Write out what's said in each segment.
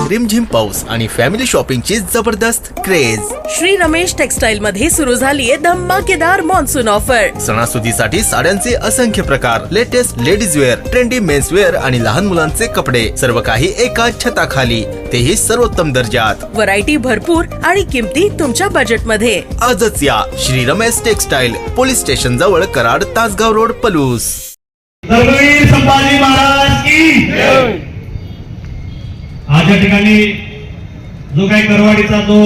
रिमझिम पाऊस आणि फॅमिली शॉपिंगची जबरदस्त क्रेज. श्री रमेश टेक्सटाइल मध्ये सुरू झालीये धमाकेदार मान्सून ऑफर. सणासुदीसाठी साड्यांचे असंख्य प्रकार, latest ladies wear, trendy men's wear आणि लहान मुलांचे कपडे, सर्व काही एका छताखाली, तेही सर्वोत्तम दर्जात. व्हरायटी भरपूर आणि किमती तुमच्या बजेट मध्ये. आजच या Shri Ramesh textile, police station जवळ, कराड, तासगाव रोड, पलूस. धर्मवीर संभाजी महाराज की जय. आज या ठिकाणी जो काही करवाडीचा जो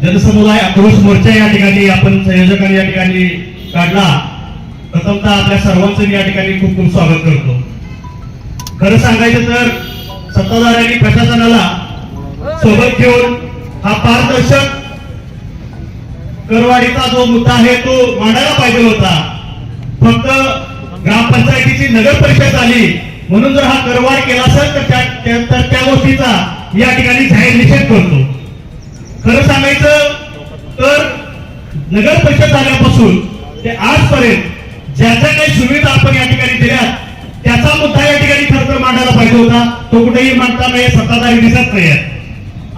जनसमुदाय आक्रोश मोर्चा या ठिकाणी आपण संयोजकांनी या ठिकाणी काढला, प्रथमतः आपल्या सर्वांचं या ठिकाणी खूप खूप स्वागत करतो. खरं सांगायचं तर सत्ताधाऱ्यांनी प्रशासनाला सोबत घेऊन हा पारदर्शक करवाडीचा जो मुद्दा आहे तो मांडायला पाहिजे होता. फक्त ग्रामपंचायतीची नगर परिषद आली म्हणून जर हा करवाढ केला असेल तर त्या गोष्टीचा या ठिकाणी जाहीर निषेध करतो. खरं सांगायचं तर नगर परिषद झाल्यापासून ते आजपर्यंत ज्या ज्या काही सुविधा आपण या ठिकाणी दिल्या त्याचा मुद्दा या ठिकाणी खरं तर मांडायला पाहिजे होता. तो कुठेही मांडताना हे सत्ताधारी दिसत नाही.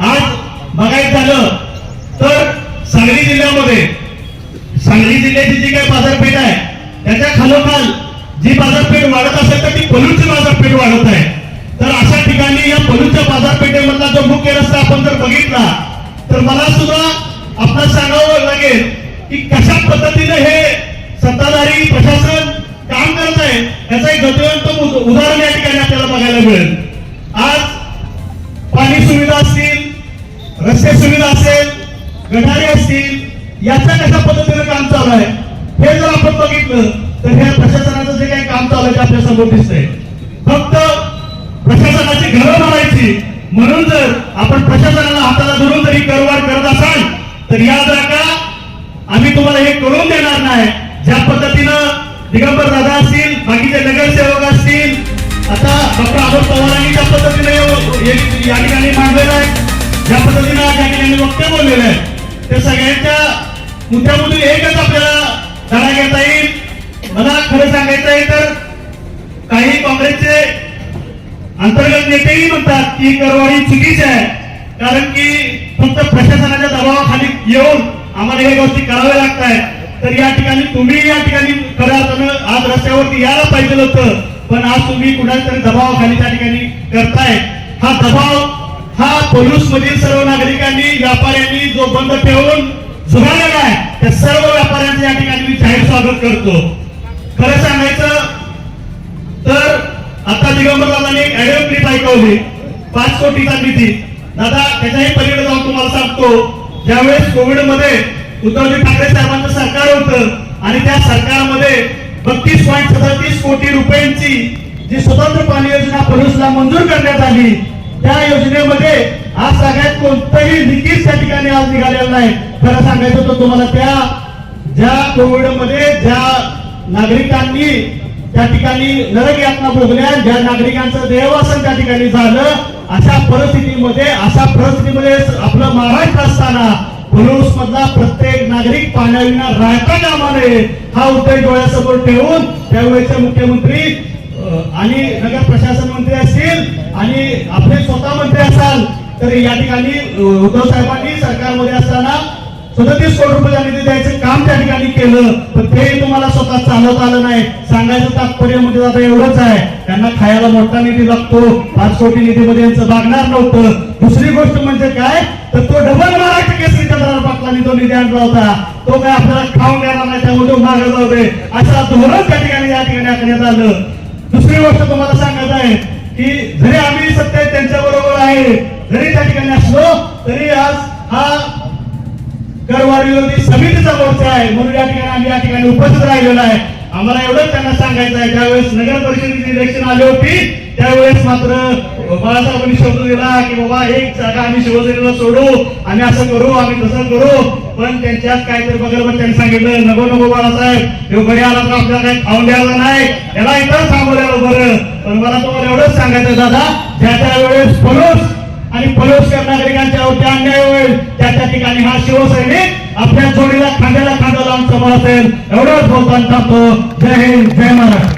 आज बघायचं झालं तर सांगली जिल्ह्यामध्ये, सांगली जिल्ह्याची जी काही बाजारपेठ आहे त्याच्या खालोखाल जी बाजारपेठ वाढत असेल तर ती पलूसची बाजारपेठ वाढत आहे. तर अशा ठिकाणी या पलूसच्या बाजारपेठेमधला जो मुख्य रस्ता आपण जर बघितला तर मला सुद्धा आपल्याला सांगावं लागेल की कशा पद्धतीने हे सत्ताधारी प्रशासन काम करत आहे याचं एक गतिवंत उदाहरण या ठिकाणी आपल्याला बघायला मिळेल. आज पाणी सुविधा असतील, रस्ते सुविधा असेल, गटारे असतील, याच्या कशा पद्धतीने काम चालू आहे हे जर आपण बघितलं तर हे प्रशासनाचं जे काही काम चालू आहे ते आपल्या समोर दिसतंय. फक्त प्रशासनाची घरं भरायची म्हणून जर आपण प्रशासनाला हाताला धरून जरी करवाढ करत असाल तर याद राखा, आम्ही तुम्हाला हे करून देणार नाही. ज्या पद्धतीनं दिगंबर दादा असतील, बाकीचे नगरसेवक असतील, आता डॉक्टर अमोल पवारांनी ज्या पद्धतीने या ठिकाणी मांडलेलं आहे, ज्या पद्धतीने या ठिकाणी वक्तव्य बोललेलं आहे, त्या सगळ्यांच्या मुद्द्यामधून एकच आपल्याला धडा घेता येईल. मला खरं सांगायचं आहे तर काही काँग्रेसचे अंतर्गत नेतेही म्हणतात की करवाढी चुकीची आहे, कारण की फक्त प्रशासनाच्या दबावाखाली येऊन आम्हाला हे गोष्टी कराव्या लागत आहेत. तर या ठिकाणी तुम्ही या ठिकाणी खऱ्या अर्थानं आज रस्त्यावरती यायला पाहिजे होतं, पण आज तुम्ही कुणाच्या तरी दबावाखाली त्या ठिकाणी करताय. हा दबाव हा पलूस मधील सर्व नागरिकांनी, व्यापाऱ्यांनी जो बंद ठेवून जुगारलेला आहे त्या सर्व व्यापाऱ्यांचं या ठिकाणी मी जाहीर स्वागत करतो. खरं सांगायचं तर आता दिगंबर दादांनी एक ऑडिओ क्लिप ऐकवली 5 कोटीचा निधी. दादा त्याच्याही पलीकडे जाऊन तुम्हाला सांगतो, ज्यावेळेस कोविड मध्ये उद्धवजी ठाकरे साहेबांचं सरकार होतं आणि त्या सरकारमध्ये 32.37 कोटी रुपयांची जी स्वतंत्र पाणी योजना पलूसला मंजूर करण्यात आली, त्या योजनेमध्ये आज सगळ्यात कोणतंही निधीच त्या ठिकाणी आज निघालेला नाही. खरं सांगायचं तर तुम्हाला ज्या कोविड मध्ये ज्या नागरिकांनी त्या ठिकाणी नरक यातना भोगल्या, ज्या नागरिकांचं देहवासन त्या ठिकाणी झालं, अशा परिस्थितीमध्ये आपलं महाराष्ट्र असताना पलूस मधला प्रत्येक नागरिक पाण्याविना राहता कामा नये हा उद्देश डोळ्यासमोर ठेवून त्यावेळेचे मुख्यमंत्री आणि नगर प्रशासन मंत्री असतील आणि आपले स्वतः मंत्री असाल तर या ठिकाणी उद्धव साहेबांनी सरकारमध्ये असताना 37 कोटी रुपये निधी द्यायचं काम त्या ठिकाणी केलं, पण ते तुम्हाला स्वतः चालवता आलं नाही. सांगायचं तात्पर्य म्हणजे आता एवढंच आहे, त्यांना खायला मोठा निधी लागतो, 5 कोटी निधीमध्ये यांचं भागणार नव्हतं. दुसरी गोष्ट म्हणजे काय तर तो डबल महाराष्ट्र केसरी चंद्रकांत पाटलांनी जो निधी आणला होता तो काय आपल्याला खाऊन देणार नाही, त्यामुळे मागे जाऊ दे अशा धोरण त्या ठिकाणी या ठिकाणी आखण्यात आलं. दुसरी गोष्ट तुम्हाला सांगायचं आहे की जरी आम्ही सत्तेत त्यांच्या बरोबर आहे, जरी त्या ठिकाणी असलो तरी आज हा करवाढ विरोधी समितीचा मोर्चा आहे म्हणून या ठिकाणी आम्ही या ठिकाणी उपस्थित राहिलेला आहे. आम्हाला एवढंच त्यांना सांगायचं आहे, ज्यावेळेस नगर परिषदेची इलेक्शन आली होती त्यावेळेस मात्र बाळासाहेबांनी शब्द दिला की बाबा एक जागा आम्ही शिवसेनेला सोडू, आम्ही असं करू, आम्ही तसं करू, पण त्यांच्यात काहीतरी बघा त्यांनी सांगितलं नको नको बाळासाहेब, तो घरी आला तर आपल्याला काही खाऊन द्यायला नाही, याला इथं थांबवलेलं बरं. पण मला तुम्हाला एवढंच सांगायचं दादा, ज्या त्यावेळेस पलूस आणि पलूसकर नागरिकांच्या अन्याय होईल त्या ठिकाणी हा शिवसैनिक आपल्या जोडीला खांद्याला खांदा लावून समोर असेल. एवढंच बोलताना थांबतो. जय हिंद, जय महाराष्ट्र.